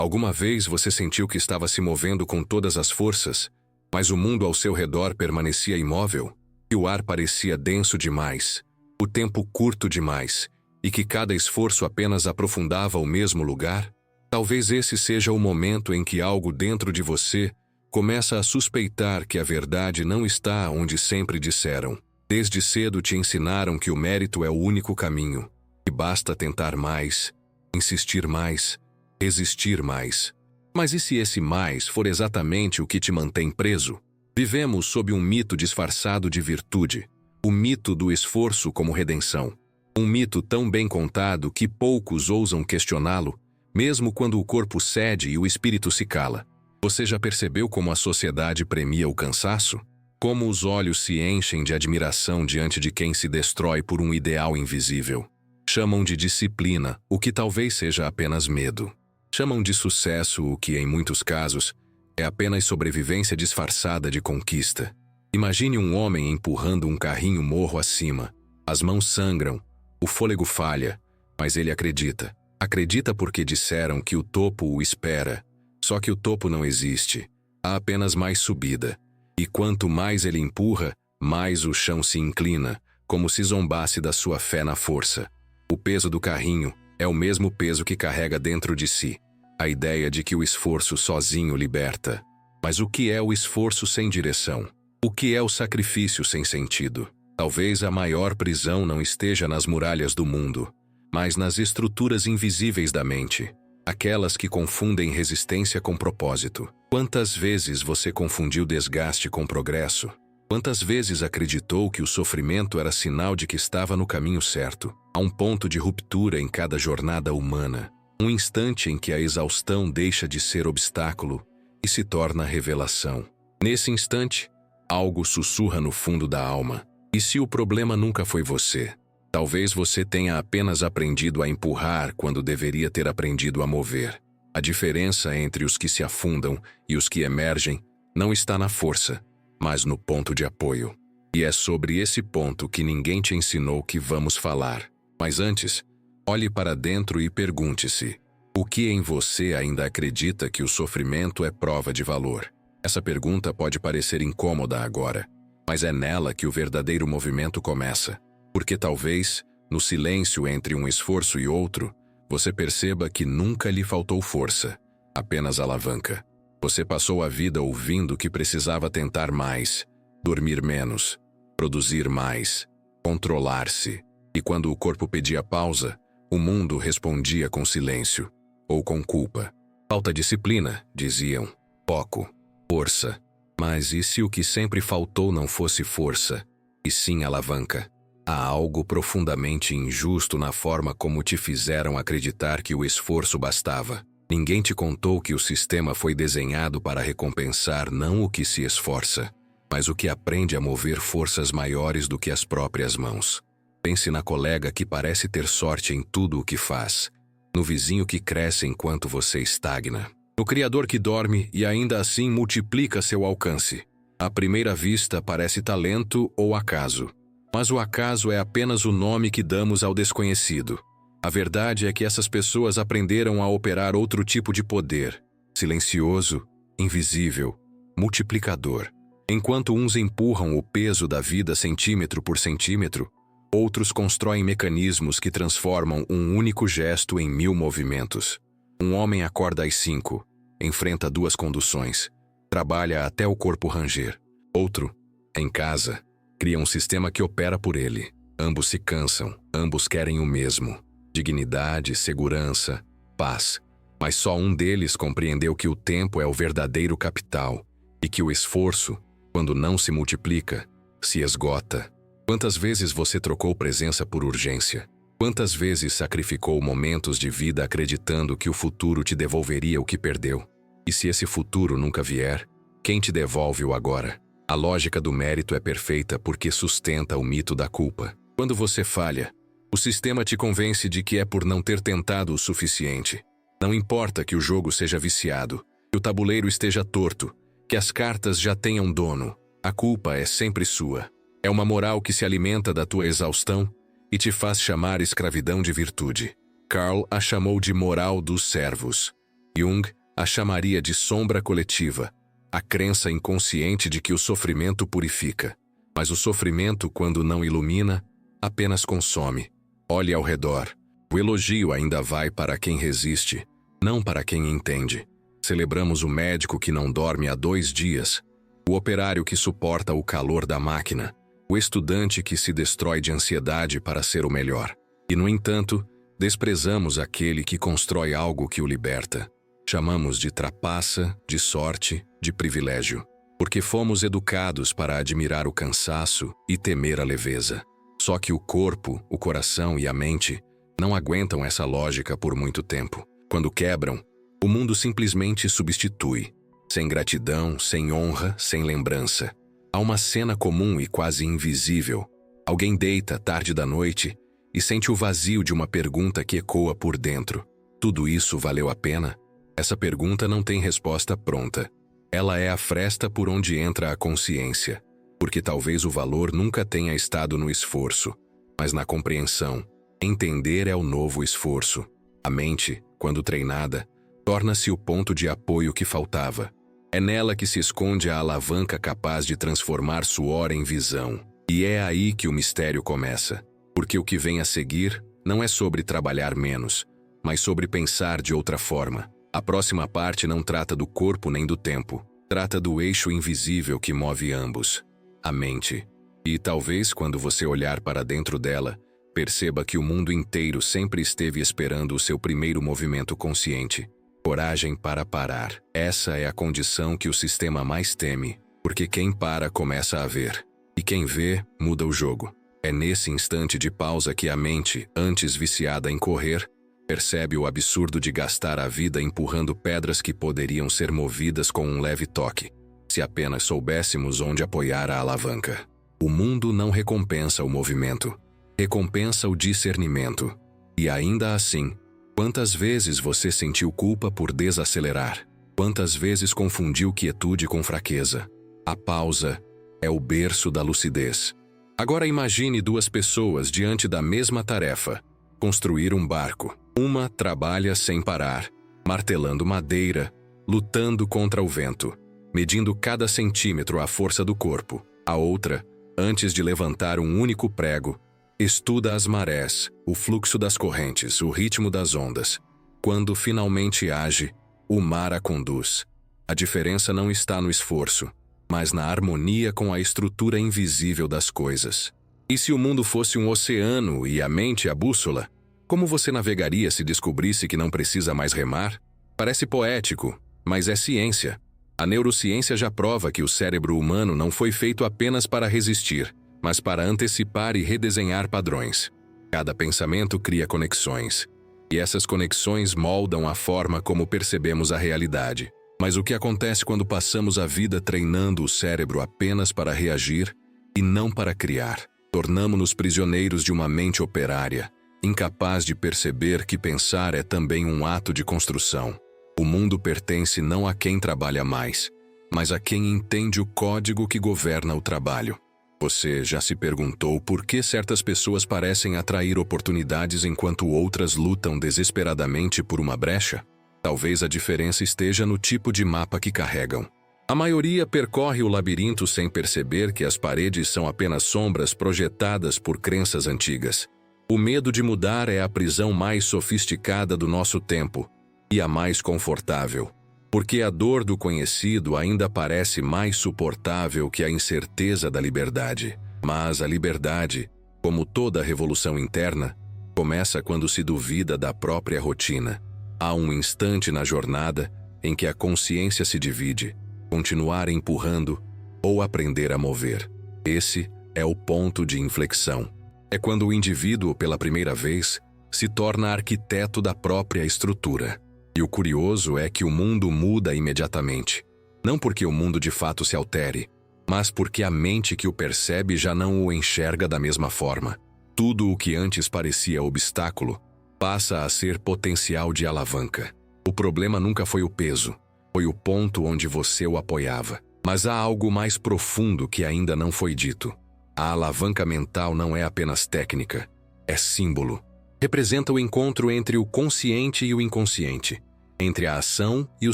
Alguma vez você sentiu que estava se movendo com todas as forças, mas o mundo ao seu redor permanecia imóvel? Que o ar parecia denso demais, o tempo curto demais, e que cada esforço apenas aprofundava o mesmo lugar? Talvez esse seja o momento em que algo dentro de você começa a suspeitar que a verdade não está onde sempre disseram. Desde cedo te ensinaram que o mérito é o único caminho, que basta tentar mais, insistir mais, resistir mais. Mas e se esse mais for exatamente o que te mantém preso? Vivemos sob um mito disfarçado de virtude, o mito do esforço como redenção. Um mito tão bem contado que poucos ousam questioná-lo, mesmo quando o corpo cede e o espírito se cala. Você já percebeu como a sociedade premia o cansaço? Como os olhos se enchem de admiração diante de quem se destrói por um ideal invisível? Chamam de disciplina o que talvez seja apenas medo. Chamam de sucesso o que, em muitos casos, é apenas sobrevivência disfarçada de conquista. Imagine um homem empurrando um carrinho morro acima. As mãos sangram, o fôlego falha, mas ele acredita. Acredita porque disseram que o topo o espera. Só que o topo não existe. Há apenas mais subida. E quanto mais ele empurra, mais o chão se inclina, como se zombasse da sua fé na força. O peso do carrinho é o mesmo peso que carrega dentro de si. A ideia de que o esforço sozinho liberta. Mas o que é o esforço sem direção? O que é o sacrifício sem sentido? Talvez a maior prisão não esteja nas muralhas do mundo, mas nas estruturas invisíveis da mente. Aquelas que confundem resistência com propósito. Quantas vezes você confundiu desgaste com progresso? Quantas vezes acreditou que o sofrimento era sinal de que estava no caminho certo? Há um ponto de ruptura em cada jornada humana. Um instante em que a exaustão deixa de ser obstáculo e se torna revelação. Nesse instante, algo sussurra no fundo da alma. E se o problema nunca foi você? Talvez você tenha apenas aprendido a empurrar quando deveria ter aprendido a mover. A diferença entre os que se afundam e os que emergem não está na força, mas no ponto de apoio. E é sobre esse ponto que ninguém te ensinou que vamos falar. Mas antes, olhe para dentro e pergunte-se: o que em você ainda acredita que o sofrimento é prova de valor? Essa pergunta pode parecer incômoda agora, mas é nela que o verdadeiro movimento começa. Porque talvez, no silêncio entre um esforço e outro, você perceba que nunca lhe faltou força, apenas alavanca. Você passou a vida ouvindo que precisava tentar mais, dormir menos, produzir mais, controlar-se. E quando o corpo pedia pausa, o mundo respondia com silêncio, ou com culpa. Falta disciplina, diziam. Foco, força. Mas e se o que sempre faltou não fosse força, e sim alavanca? Há algo profundamente injusto na forma como te fizeram acreditar que o esforço bastava. Ninguém te contou que o sistema foi desenhado para recompensar não o que se esforça, mas o que aprende a mover forças maiores do que as próprias mãos. Pense na colega que parece ter sorte em tudo o que faz, no vizinho que cresce enquanto você estagna, no criador que dorme e ainda assim multiplica seu alcance. À primeira vista parece talento ou acaso. Mas o acaso é apenas o nome que damos ao desconhecido. A verdade é que essas pessoas aprenderam a operar outro tipo de poder, silencioso, invisível, multiplicador. Enquanto uns empurram o peso da vida centímetro por centímetro, outros constroem mecanismos que transformam um único gesto em 1000 movimentos. Um homem acorda às 5, enfrenta 2 conduções, trabalha até o corpo ranger. Outro, em casa, cria um sistema que opera por ele. Ambos se cansam, ambos querem o mesmo: dignidade, segurança, paz. Mas só um deles compreendeu que o tempo é o verdadeiro capital e que o esforço, quando não se multiplica, se esgota. Quantas vezes você trocou presença por urgência? Quantas vezes sacrificou momentos de vida acreditando que o futuro te devolveria o que perdeu? E se esse futuro nunca vier, quem te devolve o agora? A lógica do mérito é perfeita porque sustenta o mito da culpa. Quando você falha, o sistema te convence de que é por não ter tentado o suficiente. Não importa que o jogo seja viciado, que o tabuleiro esteja torto, que as cartas já tenham dono. A culpa é sempre sua. É uma moral que se alimenta da tua exaustão e te faz chamar escravidão de virtude. Karl a chamou de moral dos servos. Jung a chamaria de sombra coletiva, a crença inconsciente de que o sofrimento purifica. Mas o sofrimento, quando não ilumina, apenas consome. Olhe ao redor. O elogio ainda vai para quem resiste, não para quem entende. Celebramos o médico que não dorme há 2 dias, o operário que suporta o calor da máquina, o estudante que se destrói de ansiedade para ser o melhor. E, no entanto, desprezamos aquele que constrói algo que o liberta. Chamamos de trapaça, de sorte, de privilégio, porque fomos educados para admirar o cansaço e temer a leveza. Só que o corpo, o coração e a mente não aguentam essa lógica por muito tempo. Quando quebram, o mundo simplesmente substitui. Sem gratidão, sem honra, sem lembrança. Há uma cena comum e quase invisível. Alguém deita tarde da noite e sente o vazio de uma pergunta que ecoa por dentro. Tudo isso valeu a pena? Essa pergunta não tem resposta pronta. Ela é a fresta por onde entra a consciência, porque talvez o valor nunca tenha estado no esforço, mas na compreensão. Entender é o novo esforço. A mente, quando treinada, torna-se o ponto de apoio que faltava. É nela que se esconde a alavanca capaz de transformar suor em visão. E é aí que o mistério começa, porque o que vem a seguir não é sobre trabalhar menos, mas sobre pensar de outra forma. A próxima parte não trata do corpo nem do tempo, trata do eixo invisível que move ambos, a mente. E talvez quando você olhar para dentro dela, perceba que o mundo inteiro sempre esteve esperando o seu primeiro movimento consciente. Coragem para parar. Essa é a condição que o sistema mais teme, porque quem para começa a ver. E quem vê, muda o jogo. É nesse instante de pausa que a mente, antes viciada em correr, percebe o absurdo de gastar a vida empurrando pedras que poderiam ser movidas com um leve toque, se apenas soubéssemos onde apoiar a alavanca. O mundo não recompensa o movimento, recompensa o discernimento. E ainda assim, quantas vezes você sentiu culpa por desacelerar? Quantas vezes confundiu quietude com fraqueza? A pausa é o berço da lucidez. Agora imagine 2 pessoas diante da mesma tarefa: construir um barco. Uma trabalha sem parar, martelando madeira, lutando contra o vento, medindo cada centímetro à força do corpo. A outra, antes de levantar um único prego, estuda as marés, o fluxo das correntes, o ritmo das ondas. Quando finalmente age, o mar a conduz. A diferença não está no esforço, mas na harmonia com a estrutura invisível das coisas. E se o mundo fosse um oceano e a mente a bússola? Como você navegaria se descobrisse que não precisa mais remar? Parece poético, mas é ciência. A neurociência já prova que o cérebro humano não foi feito apenas para resistir, mas para antecipar e redesenhar padrões. Cada pensamento cria conexões, e essas conexões moldam a forma como percebemos a realidade. Mas o que acontece quando passamos a vida treinando o cérebro apenas para reagir e não para criar? Tornamo-nos prisioneiros de uma mente operária, incapaz de perceber que pensar é também um ato de construção. O mundo pertence não a quem trabalha mais, mas a quem entende o código que governa o trabalho. Você já se perguntou por que certas pessoas parecem atrair oportunidades enquanto outras lutam desesperadamente por uma brecha? Talvez a diferença esteja no tipo de mapa que carregam. A maioria percorre o labirinto sem perceber que as paredes são apenas sombras projetadas por crenças antigas. O medo de mudar é a prisão mais sofisticada do nosso tempo e a mais confortável, porque a dor do conhecido ainda parece mais suportável que a incerteza da liberdade. Mas a liberdade, como toda revolução interna, começa quando se duvida da própria rotina. Há um instante na jornada em que a consciência se divide, continuar empurrando ou aprender a mover. Esse é o ponto de inflexão. É quando o indivíduo, pela primeira vez, se torna arquiteto da própria estrutura. E o curioso é que o mundo muda imediatamente. Não porque o mundo de fato se altere, mas porque a mente que o percebe já não o enxerga da mesma forma. Tudo o que antes parecia obstáculo passa a ser potencial de alavanca. O problema nunca foi o peso, foi o ponto onde você o apoiava. Mas há algo mais profundo que ainda não foi dito. A alavanca mental não é apenas técnica, é símbolo. Representa o encontro entre o consciente e o inconsciente, entre a ação e o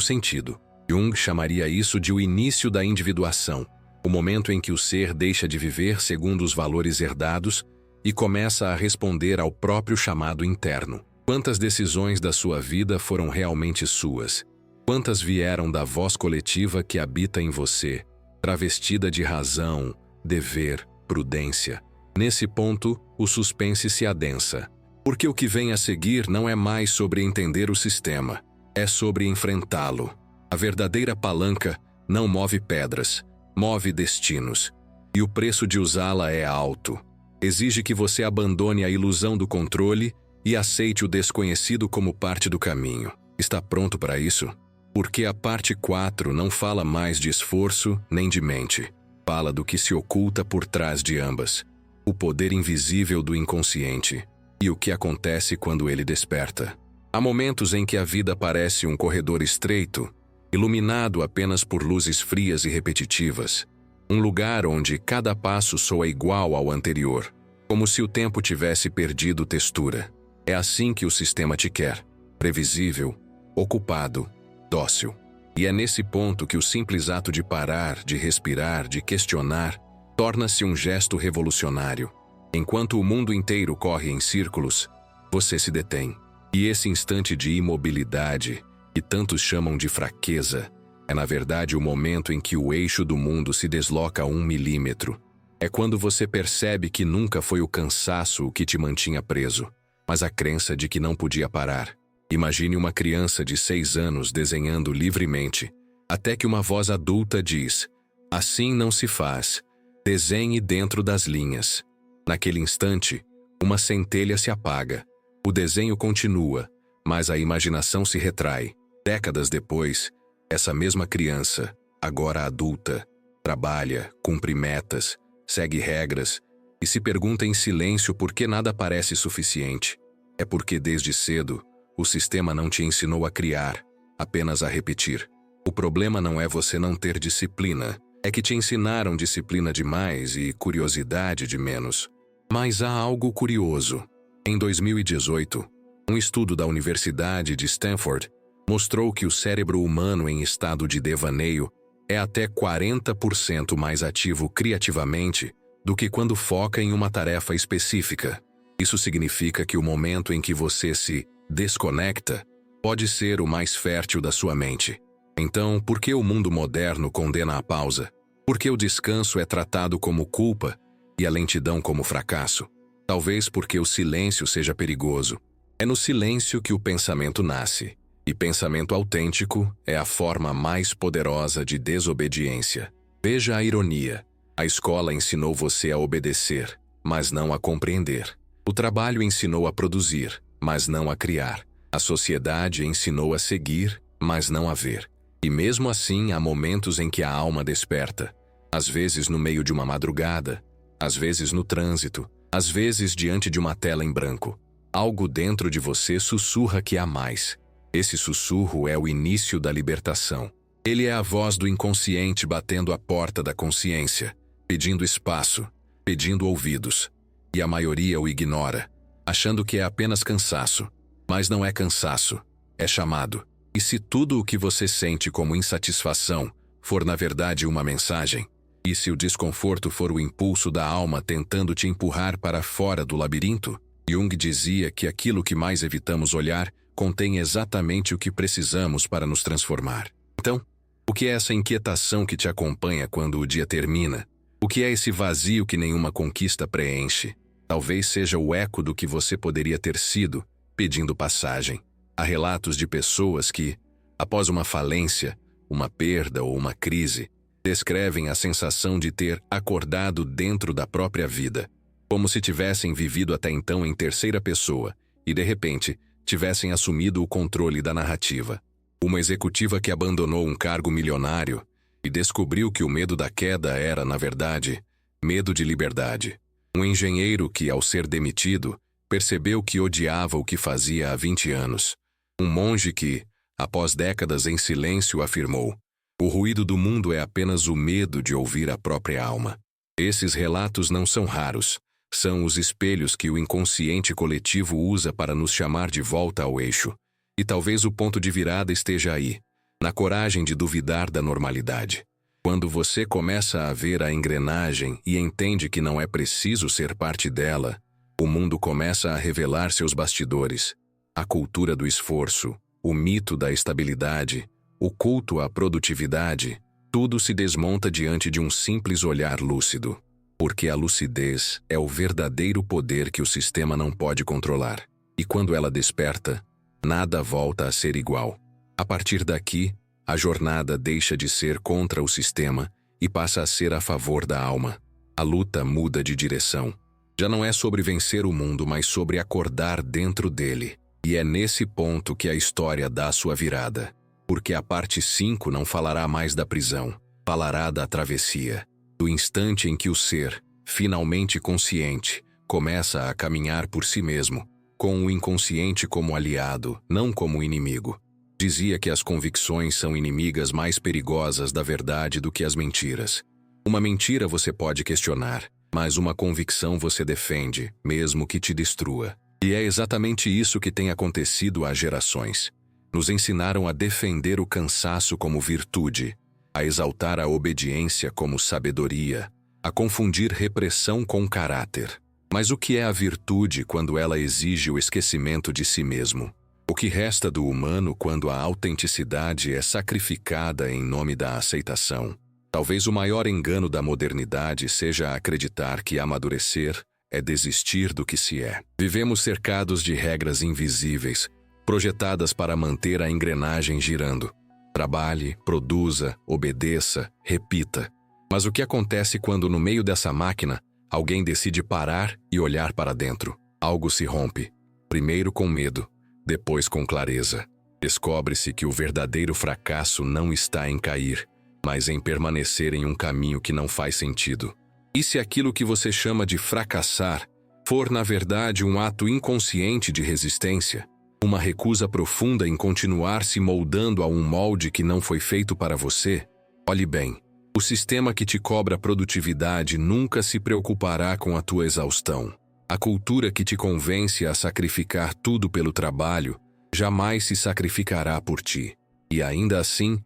sentido. Jung chamaria isso de o início da individuação, o momento em que o ser deixa de viver segundo os valores herdados e começa a responder ao próprio chamado interno. Quantas decisões da sua vida foram realmente suas? Quantas vieram da voz coletiva que habita em você, travestida de razão, dever, prudência? Nesse ponto, o suspense se adensa. Porque o que vem a seguir não é mais sobre entender o sistema, é sobre enfrentá-lo. A verdadeira palanca não move pedras, move destinos. E o preço de usá-la é alto. Exige que você abandone a ilusão do controle e aceite o desconhecido como parte do caminho. Está pronto para isso? Porque a parte 4 não fala mais de esforço nem de mente. Fala do que se oculta por trás de ambas. O poder invisível do inconsciente e o que acontece quando ele desperta. Há momentos em que a vida parece um corredor estreito, iluminado apenas por luzes frias e repetitivas. Um lugar onde cada passo soa igual ao anterior, como se o tempo tivesse perdido textura. É assim que o sistema te quer, previsível, ocupado, dócil. E é nesse ponto que o simples ato de parar, de respirar, de questionar, torna-se um gesto revolucionário. Enquanto o mundo inteiro corre em círculos, você se detém. E esse instante de imobilidade, que tantos chamam de fraqueza, é na verdade o momento em que o eixo do mundo se desloca 1 milímetro. É quando você percebe que nunca foi o cansaço o que te mantinha preso, mas a crença de que não podia parar. Imagine uma criança de 6 anos desenhando livremente, até que uma voz adulta diz: "Assim não se faz. Desenhe dentro das linhas." Naquele instante, uma centelha se apaga. O desenho continua, mas a imaginação se retrai. Décadas depois, essa mesma criança, agora adulta, trabalha, cumpre metas, segue regras e se pergunta em silêncio por que nada parece suficiente. É porque desde cedo, o sistema não te ensinou a criar, apenas a repetir. O problema não é você não ter disciplina, é que te ensinaram disciplina demais e curiosidade de menos. Mas há algo curioso. Em 2018, um estudo da Universidade de Stanford mostrou que o cérebro humano em estado de devaneio é até 40% mais ativo criativamente do que quando foca em uma tarefa específica. Isso significa que o momento em que você se desconecta pode ser o mais fértil da sua mente. Então, por que o mundo moderno condena a pausa? Por que o descanso é tratado como culpa e a lentidão como fracasso? Talvez porque o silêncio seja perigoso. É no silêncio que o pensamento nasce. E pensamento autêntico é a forma mais poderosa de desobediência. Veja a ironia. A escola ensinou você a obedecer, mas não a compreender. O trabalho ensinou a produzir, mas não a criar. A sociedade ensinou a seguir, mas não a ver. E mesmo assim há momentos em que a alma desperta. Às vezes no meio de uma madrugada, às vezes no trânsito, às vezes diante de uma tela em branco. Algo dentro de você sussurra que há mais. Esse sussurro é o início da libertação. Ele é a voz do inconsciente batendo à porta da consciência, pedindo espaço, pedindo ouvidos. E a maioria o ignora, achando que é apenas cansaço. Mas não é cansaço, é chamado. E se tudo o que você sente como insatisfação for na verdade uma mensagem? E se o desconforto for o impulso da alma tentando te empurrar para fora do labirinto? Jung dizia que aquilo que mais evitamos olhar contém exatamente o que precisamos para nos transformar. Então, o que é essa inquietação que te acompanha quando o dia termina? O que é esse vazio que nenhuma conquista preenche? Talvez seja o eco do que você poderia ter sido, pedindo passagem. Há relatos de pessoas que, após uma falência, uma perda ou uma crise, descrevem a sensação de ter acordado dentro da própria vida, como se tivessem vivido até então em terceira pessoa e, de repente, tivessem assumido o controle da narrativa. Uma executiva que abandonou um cargo milionário e descobriu que o medo da queda era, na verdade, medo de liberdade. Um engenheiro que, ao ser demitido, percebeu que odiava o que fazia há 20 anos. Um monge que, após décadas em silêncio, afirmou: "O ruído do mundo é apenas o medo de ouvir a própria alma." Esses relatos não são raros. São os espelhos que o inconsciente coletivo usa para nos chamar de volta ao eixo. E talvez o ponto de virada esteja aí, na coragem de duvidar da normalidade. Quando você começa a ver a engrenagem e entende que não é preciso ser parte dela, o mundo começa a revelar seus bastidores. A cultura do esforço, o mito da estabilidade, o culto à produtividade, tudo se desmonta diante de um simples olhar lúcido. Porque a lucidez é o verdadeiro poder que o sistema não pode controlar. E quando ela desperta, nada volta a ser igual. A partir daqui, a jornada deixa de ser contra o sistema e passa a ser a favor da alma. A luta muda de direção. Já não é sobre vencer o mundo, mas sobre acordar dentro dele. E é nesse ponto que a história dá sua virada. Porque a parte 5 não falará mais da prisão, falará da travessia. Do instante em que o ser, finalmente consciente, começa a caminhar por si mesmo, com o inconsciente como aliado, não como inimigo. Dizia que as convicções são inimigas mais perigosas da verdade do que as mentiras. Uma mentira você pode questionar, mas uma convicção você defende, mesmo que te destrua. E é exatamente isso que tem acontecido há gerações. Nos ensinaram a defender o cansaço como virtude, a exaltar a obediência como sabedoria, a confundir repressão com caráter. Mas o que é a virtude quando ela exige o esquecimento de si mesmo? O que resta do humano quando a autenticidade é sacrificada em nome da aceitação? Talvez o maior engano da modernidade seja acreditar que amadurecer é desistir do que se é. Vivemos cercados de regras invisíveis, projetadas para manter a engrenagem girando. Trabalhe, produza, obedeça, repita. Mas o que acontece quando no meio dessa máquina, alguém decide parar e olhar para dentro? Algo se rompe. Primeiro com medo, depois com clareza. Descobre-se que o verdadeiro fracasso não está em cair, mas em permanecer em um caminho que não faz sentido. E se aquilo que você chama de fracassar for, na verdade, um ato inconsciente de resistência? Uma recusa profunda em continuar se moldando a um molde que não foi feito para você? Olhe bem, o sistema que te cobra produtividade nunca se preocupará com a tua exaustão. A cultura que te convence a sacrificar tudo pelo trabalho jamais se sacrificará por ti. E ainda assim,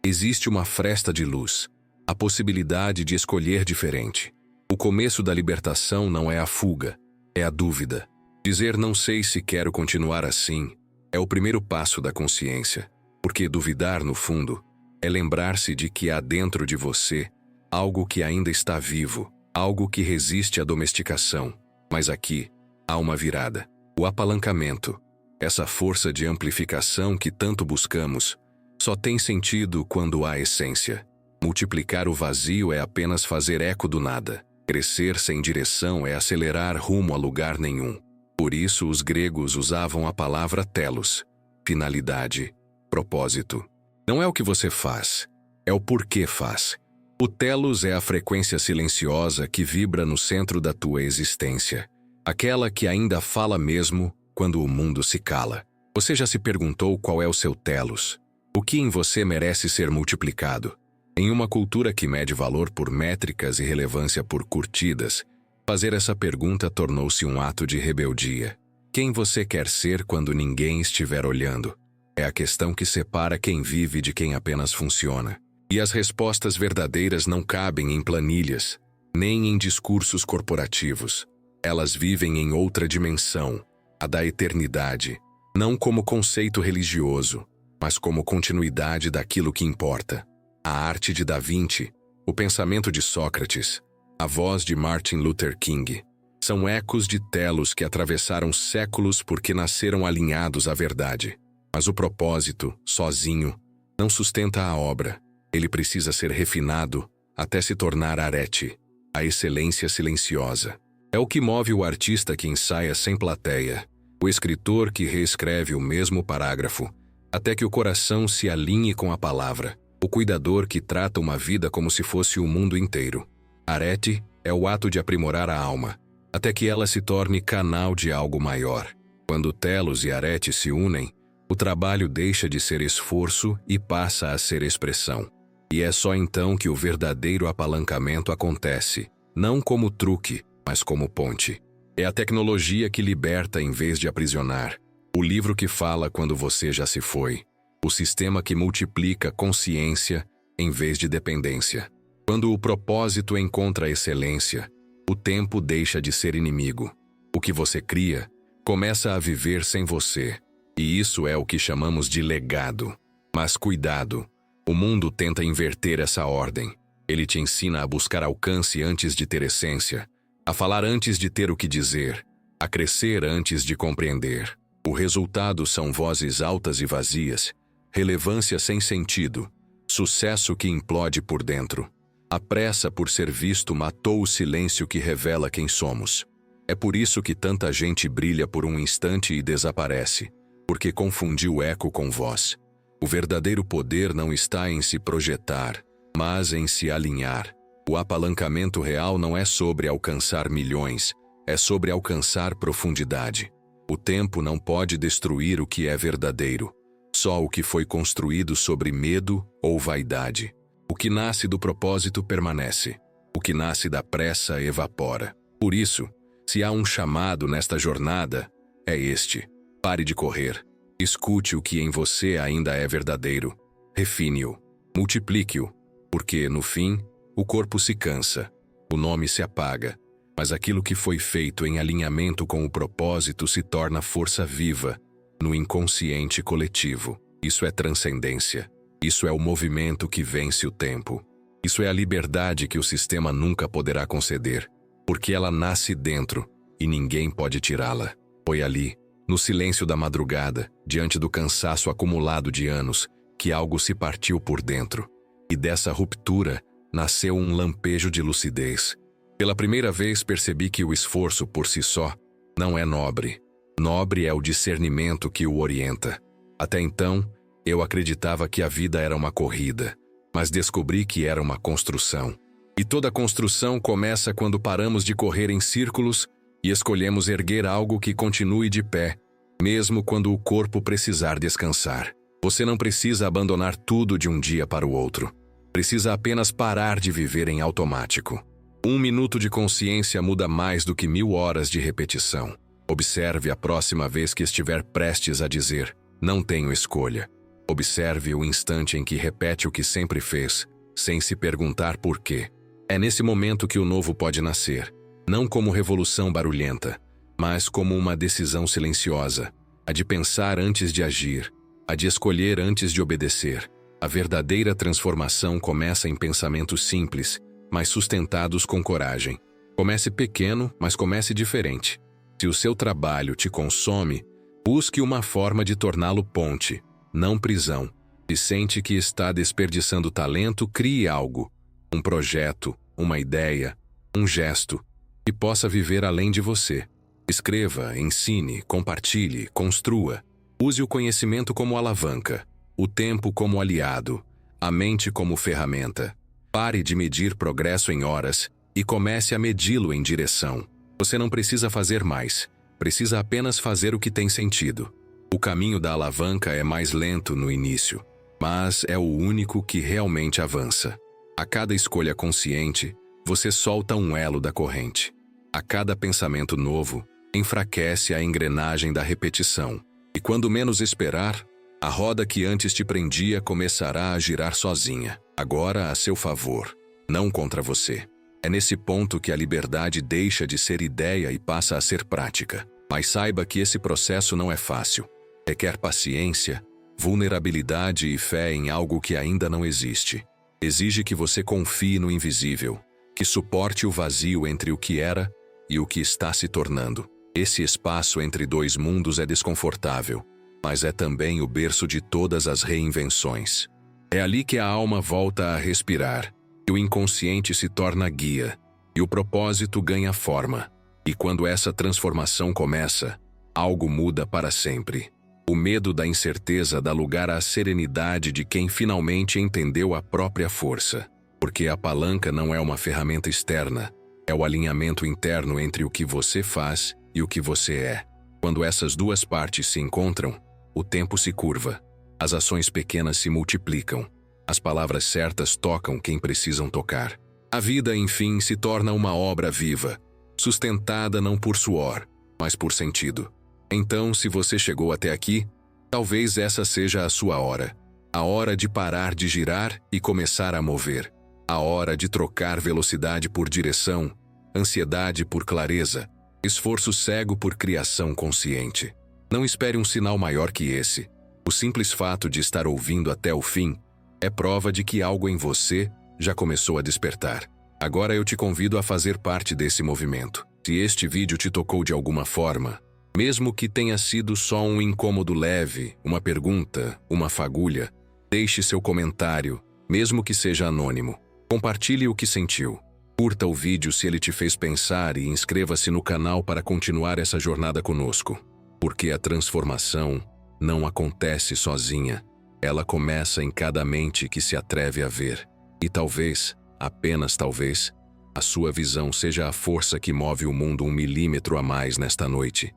existe uma fresta de luz, a possibilidade de escolher diferente. O começo da libertação não é a fuga, é a dúvida. Dizer não sei se quero continuar assim é o primeiro passo da consciência, porque duvidar, no fundo, é lembrar-se de que há dentro de você algo que ainda está vivo, algo que resiste à domesticação. Mas aqui há uma virada, o apalancamento. Essa força de amplificação que tanto buscamos só tem sentido quando há essência. Multiplicar o vazio é apenas fazer eco do nada. Crescer sem direção é acelerar rumo a lugar nenhum. Por isso os gregos usavam a palavra telos, finalidade, propósito. Não é o que você faz, é o porquê faz. O telos é a frequência silenciosa que vibra no centro da tua existência. Aquela que ainda fala mesmo quando o mundo se cala. Você já se perguntou qual é o seu telos? O que em você merece ser multiplicado? Em uma cultura que mede valor por métricas e relevância por curtidas, fazer essa pergunta tornou-se um ato de rebeldia. Quem você quer ser quando ninguém estiver olhando? É a questão que separa quem vive de quem apenas funciona. E as respostas verdadeiras não cabem em planilhas, nem em discursos corporativos. Elas vivem em outra dimensão, a da eternidade, não como conceito religioso, mas como continuidade daquilo que importa. A arte de Da Vinci, o pensamento de Sócrates, a voz de Martin Luther King, são ecos de telos que atravessaram séculos porque nasceram alinhados à verdade. Mas o propósito, sozinho, não sustenta a obra. Ele precisa ser refinado até se tornar arete, a excelência silenciosa. É o que move o artista que ensaia sem plateia, o escritor que reescreve o mesmo parágrafo, até que o coração se alinhe com a palavra, o cuidador que trata uma vida como se fosse o mundo inteiro. Arete é o ato de aprimorar a alma, até que ela se torne canal de algo maior. Quando telos e arete se unem, o trabalho deixa de ser esforço e passa a ser expressão. E é só então que o verdadeiro apalancamento acontece, não como truque, mas como ponte. É a tecnologia que liberta em vez de aprisionar. O livro que fala quando você já se foi. O sistema que multiplica consciência em vez de dependência. Quando o propósito encontra excelência, o tempo deixa de ser inimigo. O que você cria começa a viver sem você. E isso é o que chamamos de legado. Mas cuidado, o mundo tenta inverter essa ordem. Ele te ensina a buscar alcance antes de ter essência, a falar antes de ter o que dizer, a crescer antes de compreender. O resultado são vozes altas e vazias, relevância sem sentido, sucesso que implode por dentro. A pressa por ser visto matou o silêncio que revela quem somos. É por isso que tanta gente brilha por um instante e desaparece, porque confundiu eco com voz. O verdadeiro poder não está em se projetar, mas em se alinhar. O apalancamento real não é sobre alcançar milhões, é sobre alcançar profundidade. O tempo não pode destruir o que é verdadeiro, só o que foi construído sobre medo ou vaidade. O que nasce do propósito permanece, o que nasce da pressa evapora. Por isso, se há um chamado nesta jornada, é este. Pare de correr. Escute o que em você ainda é verdadeiro. Refine-o. Multiplique-o. Porque, no fim, o corpo se cansa, o nome se apaga, mas aquilo que foi feito em alinhamento com o propósito se torna força viva no inconsciente coletivo. Isso é transcendência. Isso é o movimento que vence o tempo. Isso é a liberdade que o sistema nunca poderá conceder, porque ela nasce dentro e ninguém pode tirá-la. Foi ali, no silêncio da madrugada, diante do cansaço acumulado de anos, que algo se partiu por dentro. E dessa ruptura nasceu um lampejo de lucidez. Pela primeira vez percebi que o esforço por si só não é nobre. Nobre é o discernimento que o orienta. Até então, eu acreditava que a vida era uma corrida, mas descobri que era uma construção. E toda construção começa quando paramos de correr em círculos e escolhemos erguer algo que continue de pé, mesmo quando o corpo precisar descansar. Você não precisa abandonar tudo de um dia para o outro. Precisa apenas parar de viver em automático. 1 minuto de consciência muda mais do que 1000 horas de repetição. Observe a próxima vez que estiver prestes a dizer, não tenho escolha. Observe o instante em que repete o que sempre fez, sem se perguntar por quê. É nesse momento que o novo pode nascer, não como revolução barulhenta, mas como uma decisão silenciosa, a de pensar antes de agir, a de escolher antes de obedecer. A verdadeira transformação começa em pensamentos simples, mas sustentados com coragem. Comece pequeno, mas comece diferente. Se o seu trabalho te consome, busque uma forma de torná-lo ponte, não prisão. Se sente que está desperdiçando talento, crie algo. Um projeto, uma ideia, um gesto, que possa viver além de você. Escreva, ensine, compartilhe, construa. Use o conhecimento como alavanca, o tempo como aliado, a mente como ferramenta. Pare de medir progresso em horas e comece a medi-lo em direção. Você não precisa fazer mais, precisa apenas fazer o que tem sentido. O caminho da alavanca é mais lento no início, mas é o único que realmente avança. A cada escolha consciente, você solta um elo da corrente. A cada pensamento novo, enfraquece a engrenagem da repetição. E quando menos esperar, a roda que antes te prendia começará a girar sozinha, agora a seu favor, não contra você. É nesse ponto que a liberdade deixa de ser ideia e passa a ser prática. Mas saiba que esse processo não é fácil. Requer paciência, vulnerabilidade e fé em algo que ainda não existe. Exige que você confie no invisível, que suporte o vazio entre o que era e o que está se tornando. Esse espaço entre dois mundos é desconfortável, mas é também o berço de todas as reinvenções. É ali que a alma volta a respirar, e o inconsciente se torna guia, e o propósito ganha forma. E quando essa transformação começa, algo muda para sempre. O medo da incerteza dá lugar à serenidade de quem finalmente entendeu a própria força. Porque a palanca não é uma ferramenta externa, é o alinhamento interno entre o que você faz e o que você é. Quando essas duas partes se encontram, o tempo se curva, as ações pequenas se multiplicam, as palavras certas tocam quem precisam tocar. A vida, enfim, se torna uma obra viva, sustentada não por suor, mas por sentido. Então, se você chegou até aqui, talvez essa seja a sua hora. A hora de parar de girar e começar a mover. A hora de trocar velocidade por direção, ansiedade por clareza, esforço cego por criação consciente. Não espere um sinal maior que esse. O simples fato de estar ouvindo até o fim é prova de que algo em você já começou a despertar. Agora eu te convido a fazer parte desse movimento. Se este vídeo te tocou de alguma forma, mesmo que tenha sido só um incômodo leve, uma pergunta, uma fagulha, deixe seu comentário, mesmo que seja anônimo. Compartilhe o que sentiu. Curta o vídeo se ele te fez pensar e inscreva-se no canal para continuar essa jornada conosco. Porque a transformação não acontece sozinha. Ela começa em cada mente que se atreve a ver. E talvez, apenas talvez, a sua visão seja a força que move o mundo 1 milímetro a mais nesta noite.